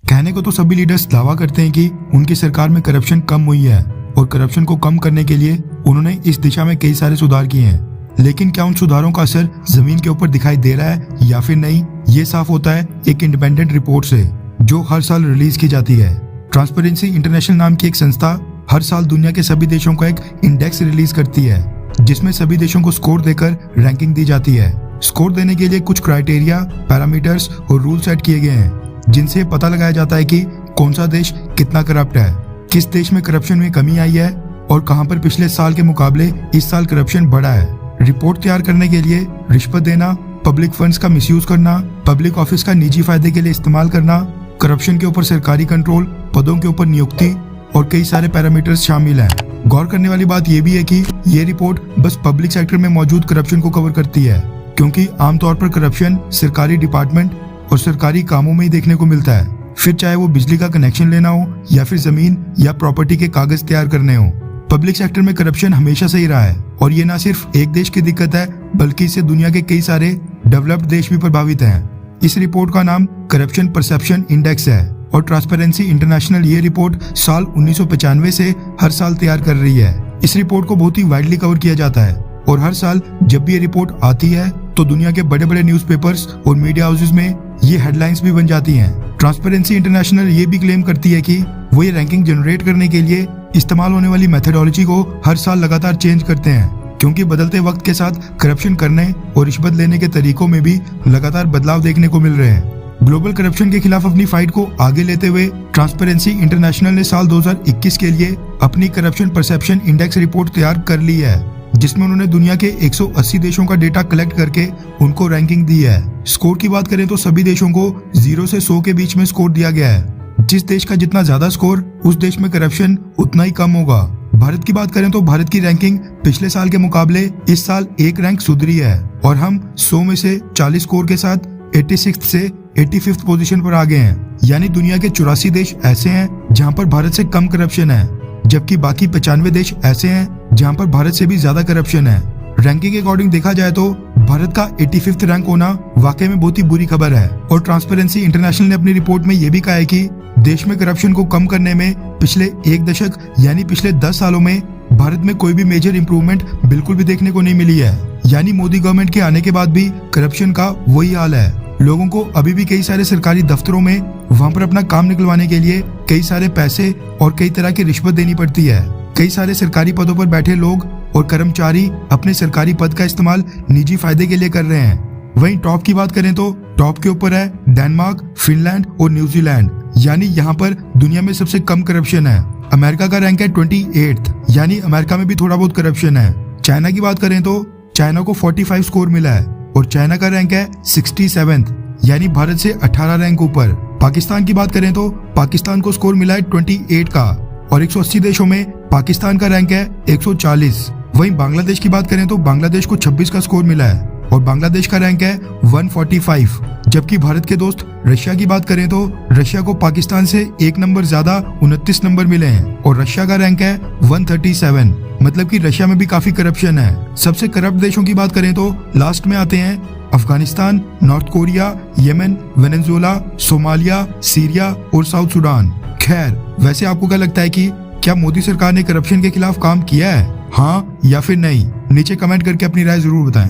कहने को तो सभी लीडर्स दावा करते हैं कि उनकी सरकार में करप्शन कम हुई है और करप्शन को कम करने के लिए उन्होंने इस दिशा में कई सारे सुधार किए हैं, लेकिन क्या उन सुधारों का असर जमीन के ऊपर दिखाई दे रहा है या फिर नहीं, ये साफ होता है एक इंडिपेंडेंट रिपोर्ट से जो हर साल रिलीज की जाती है। ट्रांसपेरेंसी इंटरनेशनल नाम की एक संस्था हर साल दुनिया के सभी देशों का एक इंडेक्स रिलीज करती है जिसमें सभी देशों को स्कोर देकर रैंकिंग दी जाती है। स्कोर देने के लिए कुछ क्राइटेरिया, पैरामीटर्स और रूल सेट किए गए हैं जिनसे पता लगाया जाता है कि कौन सा देश कितना करप्ट है, किस देश में करप्शन में कमी आई है और कहां पर पिछले साल के मुकाबले इस साल करप्शन बढ़ा है। रिपोर्ट तैयार करने के लिए रिश्वत देना, पब्लिक फंड्स का मिसयूज करना, पब्लिक ऑफिस का निजी फायदे के लिए इस्तेमाल करना, करप्शन के ऊपर सरकारी कंट्रोल, पदों के ऊपर नियुक्ति और कई सारे पैरामीटर्स शामिल हैं। गौर करने वाली बात यह भी है कि ये रिपोर्ट बस पब्लिक सेक्टर में मौजूद करप्शन को कवर करती है, क्योंकि आमतौर पर करप्शन सरकारी डिपार्टमेंट और सरकारी कामों में ही देखने को मिलता है, फिर चाहे वो बिजली का कनेक्शन लेना हो या फिर जमीन या प्रॉपर्टी के कागज तैयार करने हो। पब्लिक सेक्टर में करप्शन हमेशा से ही रहा है और ये ना सिर्फ एक देश की दिक्कत है बल्कि इससे दुनिया के कई सारे डेवलप्ड देश भी प्रभावित हैं। इस रिपोर्ट का नाम करप्शन परसेप्शन इंडेक्स है और ट्रांसपेरेंसी इंटरनेशनल ये रिपोर्ट साल 1995 से हर साल तैयार कर रही है। इस रिपोर्ट को बहुत ही वाइडली कवर किया जाता है और हर साल जब भी ये रिपोर्ट आती है तो दुनिया के बड़े बड़े न्यूज़पेपर्स और मीडिया हाउसेस में ये हेडलाइंस भी बन जाती हैं। ट्रांसपेरेंसी इंटरनेशनल ये भी क्लेम करती है कि वो ये रैंकिंग जनरेट करने के लिए इस्तेमाल होने वाली मेथोडोलॉजी को हर साल लगातार चेंज करते हैं, क्योंकि बदलते वक्त के साथ करप्शन करने और रिश्वत लेने के तरीकों में भी लगातार बदलाव देखने को मिल रहे हैं। ग्लोबल करप्शन के खिलाफ अपनी फाइट को आगे लेते हुए ट्रांसपेरेंसी इंटरनेशनल ने साल 2021 के लिए अपनी करप्शन परसेप्शन इंडेक्स रिपोर्ट तैयार कर ली है, जिसमें उन्होंने दुनिया के 180 देशों का डेटा कलेक्ट करके उनको रैंकिंग दी है। स्कोर की बात करें तो सभी देशों को 0 से 100 के बीच में स्कोर दिया गया है। जिस देश का जितना ज्यादा स्कोर, उस देश में करप्शन उतना ही कम होगा। भारत की बात करें तो भारत की रैंकिंग पिछले साल के मुकाबले इस साल एक रैंक सुधरी है और हम 100 में से 40 स्कोर के साथ 86 से 85th पोजीशन पर आ गए हैं। यानी दुनिया के 84 देश ऐसे हैं जहां पर भारत से कम करप्शन है, जबकि बाकी 95 देश ऐसे हैं जहां पर भारत से भी ज्यादा करप्शन है। रैंकिंग के अकॉर्डिंग देखा जाए तो भारत का 85th रैंक होना वाकई में बहुत ही बुरी खबर है और ट्रांसपेरेंसी इंटरनेशनल ने अपनी रिपोर्ट में ये भी कहा है कि देश में करप्शन को कम करने में पिछले एक दशक यानी पिछले 10 सालों में भारत में कोई भी मेजर इंप्रूवमेंट बिल्कुल भी देखने को नहीं मिली है। यानी मोदी गवर्नमेंट के आने के बाद भी करप्शन का वही हाल है। लोगों को अभी भी कई सारे सरकारी दफ्तरों में वहां पर अपना काम निकलवाने के लिए कई सारे पैसे और कई तरह की रिश्वत देनी पड़ती है। कई सारे सरकारी पदों पर बैठे लोग और कर्मचारी अपने सरकारी पद का इस्तेमाल निजी फायदे के लिए कर रहे हैं। वहीं टॉप की बात करें तो टॉप के ऊपर है डेनमार्क, फिनलैंड और न्यूजीलैंड, यानी यहाँ पर दुनिया में सबसे कम करप्शन है। अमेरिका का रैंक है 28th, यानी अमेरिका में भी थोड़ा बहुत करप्शन है। चाइना की बात करें तो चाइना को 45 स्कोर मिला है और चाइना का रैंक है 67th, यानी भारत से 18 रैंक ऊपर। पाकिस्तान की बात करें तो पाकिस्तान को स्कोर मिला है 28 का और 180 देशों में पाकिस्तान का रैंक है 140। वहीं बांग्लादेश की बात करें तो बांग्लादेश को 26 का स्कोर मिला है और बांग्लादेश का रैंक है 145। जबकि भारत के दोस्त रशिया की बात करें तो रशिया को पाकिस्तान से एक नंबर ज्यादा 29 नंबर मिले हैं और रशिया का रैंक है 137। मतलब कि रशिया में भी काफी करप्शन है। सबसे करप्ट देशों की बात करें तो लास्ट में आते हैं Afghanistan, north Korea, Yemen, Venezuela, Somalia, Syria और साउथ सुडान। खैर, वैसे आपको क्या लगता है कि क्या मोदी सरकार ने करप्शन के खिलाफ काम किया है, हाँ या फिर नहीं? नीचे कमेंट करके अपनी राय जरूर बताएं।